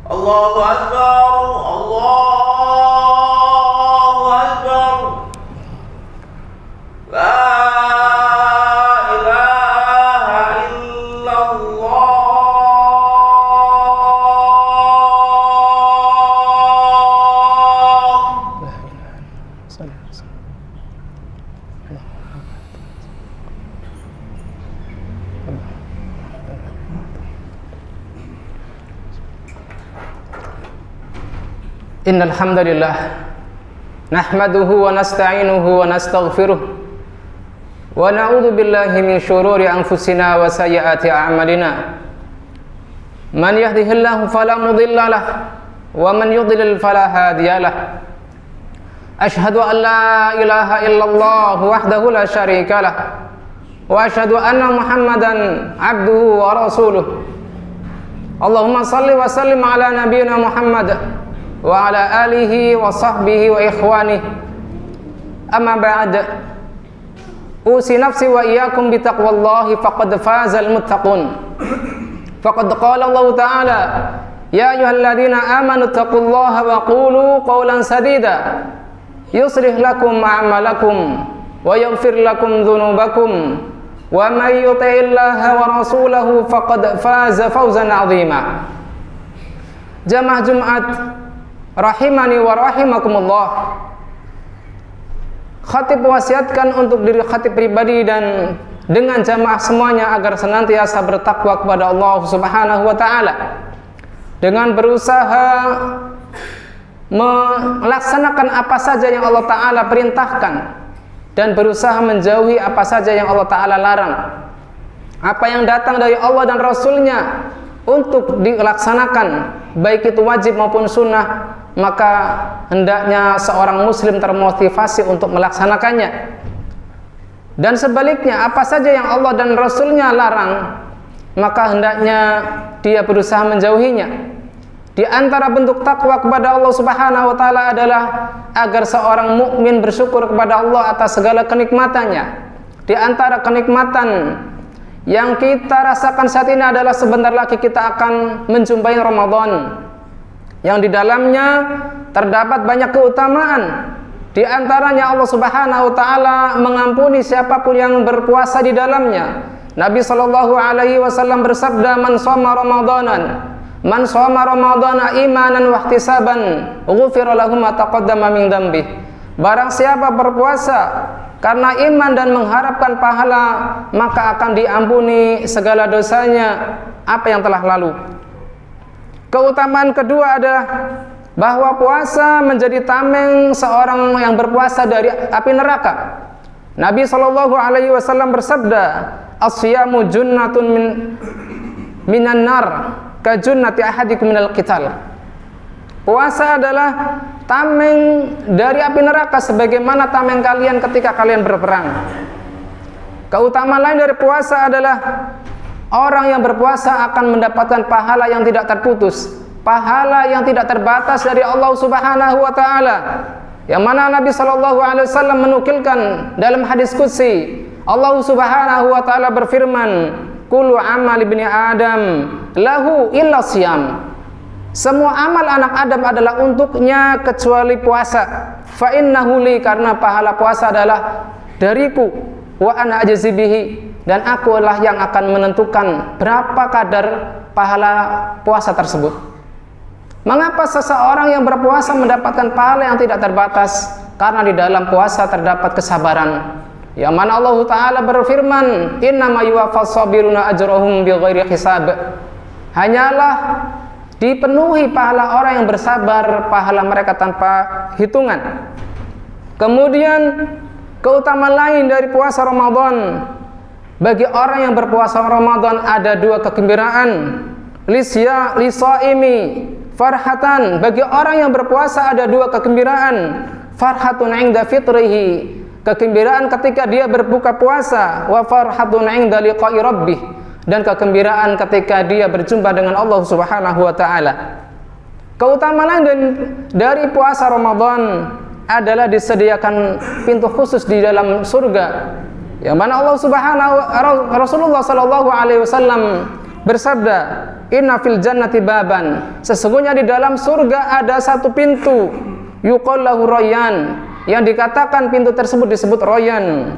Allahu Akbar, Allahu Akbar. La ilaha illallah. Innal hamdalillah nahmaduhu wa nasta'inuhu wa nastaghfiruh wa na'udzu billahi min shururi anfusina wa sayyiati a'malina. Man yahdihillahu fala mudilla lahu wa man yudlil fala hadiya lahu. Ashhadu an la ilaha illallah wahdahu la syarika lahu wa ashhadu anna Muhammadan abduhu wa rasuluh. Allahumma salli wa sallim ala nabiyyina Muhammad wa ala alihi wa sahbihi wa ikhwanihi. Amma ba'd. Usi nafsi wa iyyakum bi taqwallahi faqad fazal muttaqun. Faqad qala Allah ta'ala, ya ayyuhalladzina amanu taqullaha wa qulu qawlan sadida yuslih lakum a'malakum wa yaghfir lakum dhunubakum wa may yuti'illaha wa rasulahu faqad faza fawzan 'azima. Jamaah Jumat rahimani wa rahimakumullah. Khatib wasiatkan untuk diri khatib pribadi dan dengan jamaah semuanya agar senantiasa bertakwa kepada Allah Subhanahu wa taala dengan berusaha melaksanakan apa saja yang Allah taala perintahkan dan berusaha menjauhi apa saja yang Allah taala larang. Apa yang datang dari Allah dan Rasulnya untuk dilaksanakan, baik itu wajib maupun sunnah, maka hendaknya seorang muslim termotivasi untuk melaksanakannya. Dan sebaliknya, apa saja yang Allah dan Rasulnya larang, maka hendaknya dia berusaha menjauhinya. Di antara bentuk takwa kepada Allah Subhanahu wa taala adalah agar seorang mukmin bersyukur kepada Allah atas segala kenikmatannya. Di antara kenikmatan yang kita rasakan saat ini adalah sebentar lagi kita akan menjumpai Ramadan, yang di dalamnya terdapat banyak keutamaan. Di antaranya Allah Subhanahu wa taala mengampuni siapapun yang berpuasa di dalamnya. Nabi sallallahu alaihi wasallam bersabda, man shoma ramadana imanan wa ihtisaban ghufira lahu ma taqaddama min dzambi. Barang siapa berpuasa karena iman dan mengharapkan pahala, maka akan diampuni segala dosanya apa yang telah lalu. Keutamaan kedua adalah bahwa puasa menjadi tameng seorang yang berpuasa dari api neraka. Nabi sallallahu alaihi wasallam bersabda, as-siyamu junnatun minan nar ka junnati ahadikum minal qital. Puasa adalah tameng dari api neraka sebagaimana tameng kalian ketika kalian berperang. Keutamaan lain dari puasa adalah orang yang berpuasa akan mendapatkan pahala yang tidak terputus, pahala yang tidak terbatas dari Allah Subhanahu wa taala. Yang mana Nabi sallallahu alaihi wasallam menukilkan dalam hadis qudsi, Allah Subhanahu wa taala berfirman, kullu amal ibni Adam lahu illa siyam. Semua amal anak Adam adalah untuknya kecuali puasa. Fa innahu li, karena pahala puasa adalah dariku, wa ana ajzi bihi, dan akulah yang akan menentukan berapa kadar pahala puasa tersebut. Mengapa seseorang yang berpuasa mendapatkan pahala yang tidak terbatas? Karena di dalam puasa terdapat kesabaran. Yang mana Allah Ta'ala berfirman, innama yuwaffas sabiruna ajrahum bighairi hisab. Hanyalah dipenuhi pahala orang yang bersabar, pahala mereka tanpa hitungan. Kemudian keutamaan lain dari puasa Ramadan, bagi orang yang berpuasa Ramadan ada dua kegembiraan. Lisaimi farhatan, bagi orang yang berpuasa ada dua kegembiraan. Farhatun 'inda fitrihi, kegembiraan ketika dia berbuka puasa, wa farhatun 'inda liqa'i rabbih, dan kegembiraan ketika dia berjumpa dengan Allah Subhanahu wa taala. Keutamaan dari puasa Ramadan adalah disediakan pintu khusus di dalam surga. Yang mana Allah Subhanahu Rasulullah sallallahu alaihi wasallam bersabda, inna fil jannati baban, sesungguhnya di dalam surga ada satu pintu, yuqal lahu Rayyan, yang dikatakan pintu tersebut disebut Rayyan.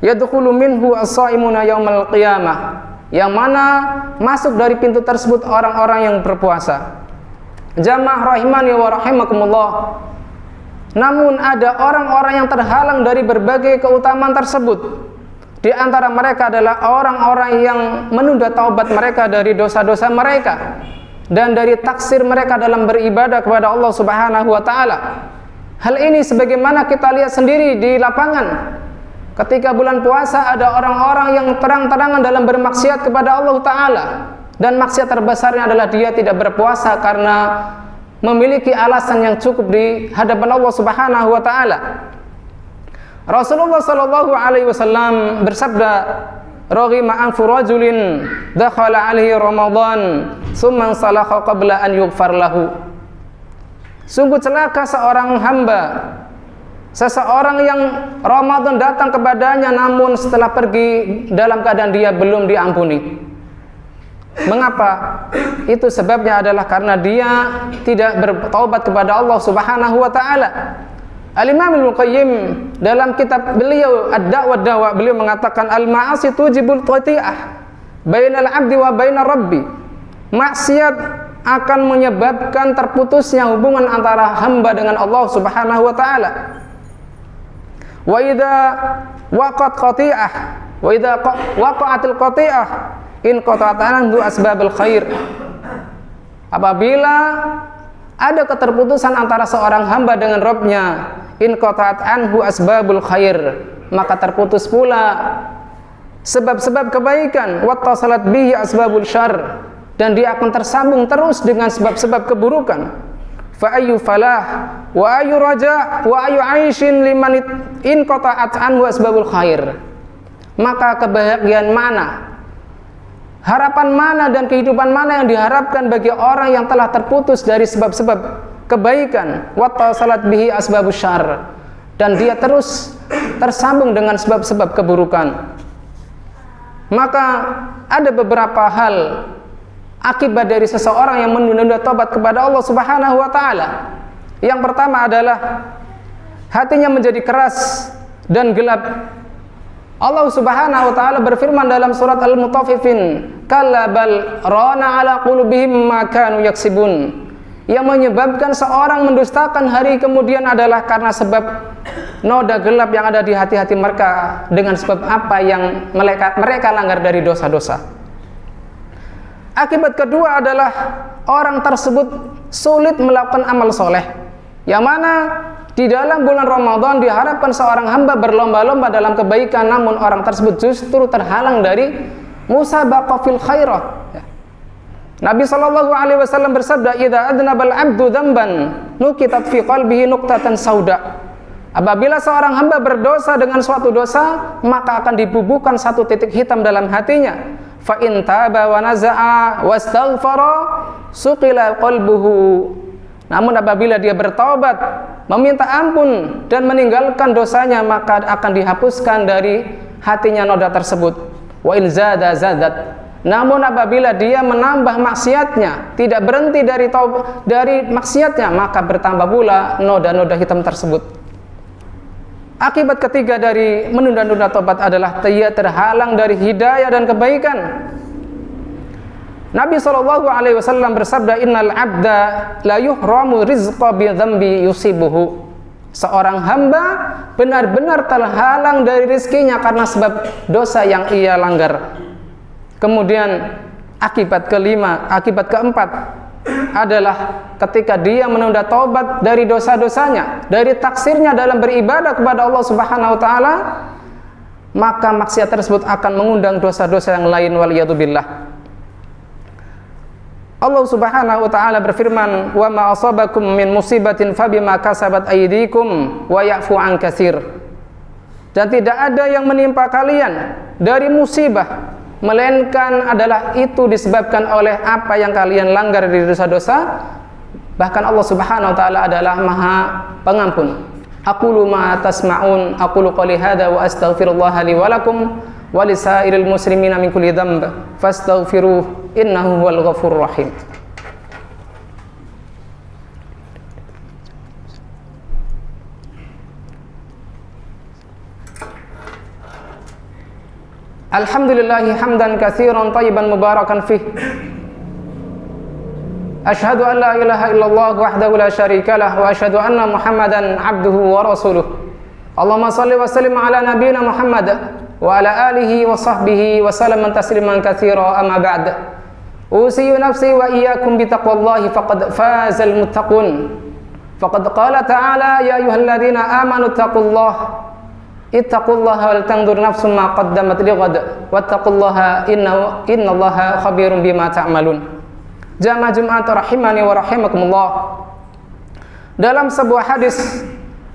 Yadkhulu minhu as-shaimuna yaumal qiyamah, yang mana masuk dari pintu tersebut orang-orang yang berpuasa. Jamaah rahimani wa rahimakumullah. Namun ada orang-orang yang terhalang dari berbagai keutamaan tersebut. Di antara mereka adalah orang-orang yang menunda taubat mereka dari dosa-dosa mereka dan dari taksir mereka dalam beribadah kepada Allah Subhanahu wa taala. Hal ini sebagaimana kita lihat sendiri di lapangan. Ketika bulan puasa ada orang-orang yang terang-terangan dalam bermaksiat kepada Allah taala, dan maksiat terbesarnya adalah dia tidak berpuasa karena memiliki alasan yang cukup di hadapan Allah Subhanahu wa taala. Rasulullah sallallahu alaihi wasallam bersabda, "Raghima anfu rajulin dakhala alaihi Ramadan, tsumma salakha qabla an yughfar lahu." Sungguh celaka seorang hamba, seseorang yang Ramadan datang kepadanya namun setelah pergi dalam keadaan dia belum diampuni. Mengapa? Itu sebabnya adalah karena dia tidak bertaubat kepada Allah Subhanahu wa taala. Al-Imam Ibnu Qayyim dalam kitab beliau Ad-Da' wa Dawa, beliau mengatakan al-ma'asi tujibul qati'ah bainal 'abdi wa bainar rabbi. Maksiat akan menyebabkan terputusnya hubungan antara hamba dengan Allah Subhanahu wa taala. Wa idza waqat qati'ah wa idza waqa'atil qati'ah in qata'atan du asbabul khair. Apabila ada keterputusan antara seorang hamba dengan Rabb-nya, in qata'at anhu asbabul khair, maka terputus pula sebab-sebab kebaikan, wattasalat bihi asbabul syarr, dan dia akan tersambung terus dengan sebab-sebab keburukan. Fa ayyu falah wa ayyu raja wa ayyu aishin liman in qata'at anhu asbabul khair. Maka kebahagiaan mana, harapan mana dan kehidupan mana yang diharapkan bagi orang yang telah terputus dari sebab-sebab kebaikan, wattasalat bihi asbabus syarr, dan dia terus tersambung dengan sebab-sebab keburukan. Maka ada beberapa hal akibat dari seseorang yang menunda taubat kepada Allah Subhanahu wa taala. Yang pertama adalah hatinya menjadi keras dan gelap. Allah Subhanahu wa taala berfirman dalam surat Al-Mutaffifin, "Kalla bal rana ala qulubihim ma kanu yaksibun." Yang menyebabkan seorang mendustakan hari kemudian adalah karena sebab noda gelap yang ada di hati-hati mereka dengan sebab apa yang mereka langgar dari dosa-dosa. Akibat kedua adalah orang tersebut sulit melakukan amal soleh, yang mana di dalam bulan Ramadan diharapkan seorang hamba berlomba-lomba dalam kebaikan, namun orang tersebut justru terhalang dari musabaqah fil khairat. Nabi sallallahu alaihi wasallam bersabda, "Idza adnabal 'abdu dzamban nukitat fi qalbihi nuqtatan sauda." Apabila seorang hamba berdosa dengan suatu dosa, maka akan dibubuhkan satu titik hitam dalam hatinya. Fa in taba wa naza'a wastaghfara suqila qalbuhu. Namun apabila dia bertaubat, meminta ampun dan meninggalkan dosanya, maka akan dihapuskan dari hatinya noda tersebut. Wa in zada zadat. Namun apabila dia menambah maksiatnya, tidak berhenti dari maksiatnya, maka bertambah pula noda-noda hitam tersebut. Akibat ketiga dari menunda-nunda taubat adalah dia terhalang dari hidayah dan kebaikan. Nabi SAW bersabda, "Innal 'abda la yuhramu rizqa bi dzambi yusibuhu." Seorang hamba benar-benar terhalang dari rezekinya karena sebab dosa yang ia langgar. Kemudian akibat keempat adalah ketika dia menunda taubat dari dosa-dosanya, dari taksirnya dalam beribadah kepada Allah Subhanahu wa taala, maka maksiat tersebut akan mengundang dosa-dosa yang lain, waliyadzubillah. Allah Subhanahu wa taala berfirman, "Wa ma asabakum min musibatin fabima kasabat aydikum wa ya'fu an katsir." Dan tidak ada yang menimpa kalian dari musibah melainkan adalah itu disebabkan oleh apa yang kalian langgar dari dosa-dosa. Bahkan Allah Subhanahu wa taala adalah Maha Pengampun. Aqulu ma tasma'un, aqulu qouli hadza wa astaghfirullah li wa lakum wa lisairil muslimina min kulli dhanb fastaghfiruh innahu huwal ghafurur rahim. Alhamdulillahi hamdan katsiran thayyiban mubarakan fih. Asyhadu an la ilaha illallah wahdahu la syarikalah wa asyhadu anna Muhammadan abduhu wa rasuluh. Allahumma shalli wa sallim ala nabiyyina Muhammad wa ala alihi wa sahbihi wa sallam tasliman katsira, amma ba'd. Usiyu nafsi wa iyyakum bi taqwallahi faqad fazal muttaqun. Faqad qala ta'ala ya ayyuhalladzina amanu taqullaha ittaqullaha wal tanzur nafsum ma qaddamat lighad wattaqullaha innallaha khabirum bima ta'malun. Jamaah Jumat rahimani wa rahimakumullah. Dalam sebuah hadis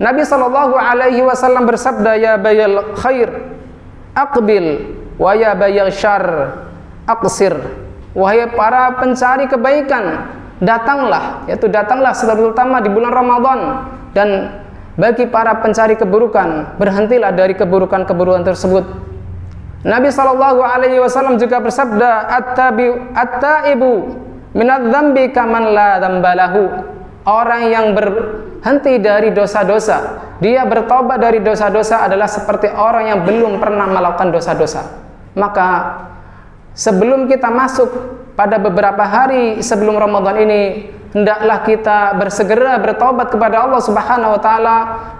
Nabi sallallahu alaihi wasallam bersabda, ya bayal khair aqbil wa ya bayal syarr aqsir. Wahai para pencari kebaikan, datanglah, yaitu datanglah terutama di bulan Ramadan, dan bagi para pencari keburukan, berhentilah dari keburukan-keburukan tersebut. Nabi sallallahu alaihi wasallam juga bersabda, at-taibu minadz-dzambi kaman la dzambalahu. Orang yang berhenti dari dosa-dosa, dia bertobat dari dosa-dosa adalah seperti orang yang belum pernah melakukan dosa-dosa. Maka sebelum kita masuk pada beberapa hari sebelum Ramadan ini, hendaklah kita bersegera bertobat kepada Allah Subhanahu wa taala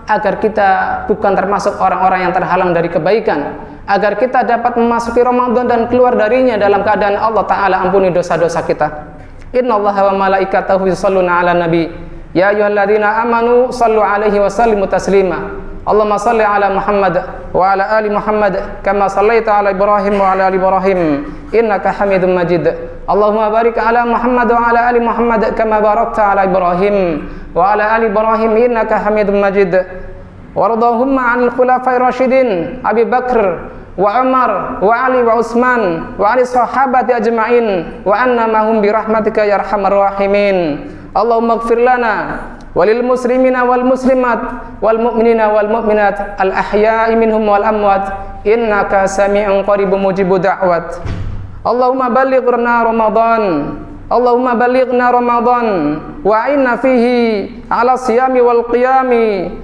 agar kita bukan termasuk orang-orang yang terhalang dari kebaikan, agar kita dapat memasuki Ramadan dan keluar darinya dalam keadaan Allah taala ampuni dosa-dosa kita. Innallaha wa malaikatahu yusholluna 'alan nabi ya ayyuhalladzina amanu shallu 'alaihi wa sallimu taslima. Allahumma shalli 'ala Muhammad wa 'ala ali Muhammad kama shallaita 'ala Ibrahim wa 'ala ali Ibrahim innaka Hamidum Majid. Allahumma barik 'ala Muhammad wa 'ala ali Muhammad kama barakta 'ala Ibrahim wa 'ala ali Ibrahim innaka Hamidum Majid. Wardahumma 'anil khulafa'ir rasyidin Abi Bakr wa Umar wa Ali wa Utsman wa ali sahabati ajma'in wa anna mahum bi rahmatika ya arhamar rahimin. Allahumma ighfir lana walil muslimina wal muslimat wal mu'minina wal mu'minat al ahya'i minhum wal amwat innaka sami'un qaribun mujibud da'wat. Allahumma ballighna Ramadan, Allahumma ballighna Ramadan wa a'inna fihi 'ala siyami wal qiyami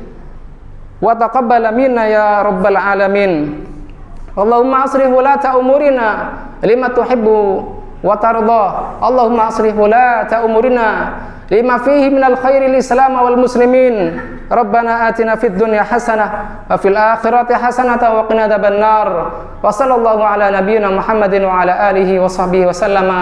wa taqabbal minna ya rabbal alamin. Allahumma asrih wulata umurina lima tuhibbu wa tarda. Allahumma asrih wulata umurina lima fihi minal khairi l-islam wal muslimin. Rabbana atina fid dunya hasanah wa fil akhirati hasanah wa qina adzabannar. Wa sallallahu ala nabiyyina Muhammadin wa ala alihi wa sahbihi wa sallama.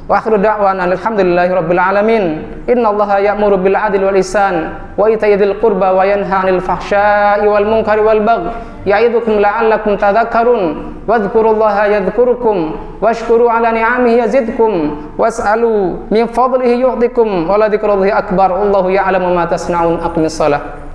Wa akhiru da'wana alhamdulillahi rabbil alamin. Innallaha ya'muru bil 'adli wal ihsan wa ita'i dzil qurba wa yanha 'anil fahsya'i wal munkari wal baghi ya'idukum la'allakum tadhakkarun. Wadhkurullaha yadhkurukum washkuru 'ala ni'amihi yazidkum was'alu min fadlihi yu'tikum wa la dzikrullahi akbar. Wallahu ya'lamu ma tasna'un. Aqimis shalah.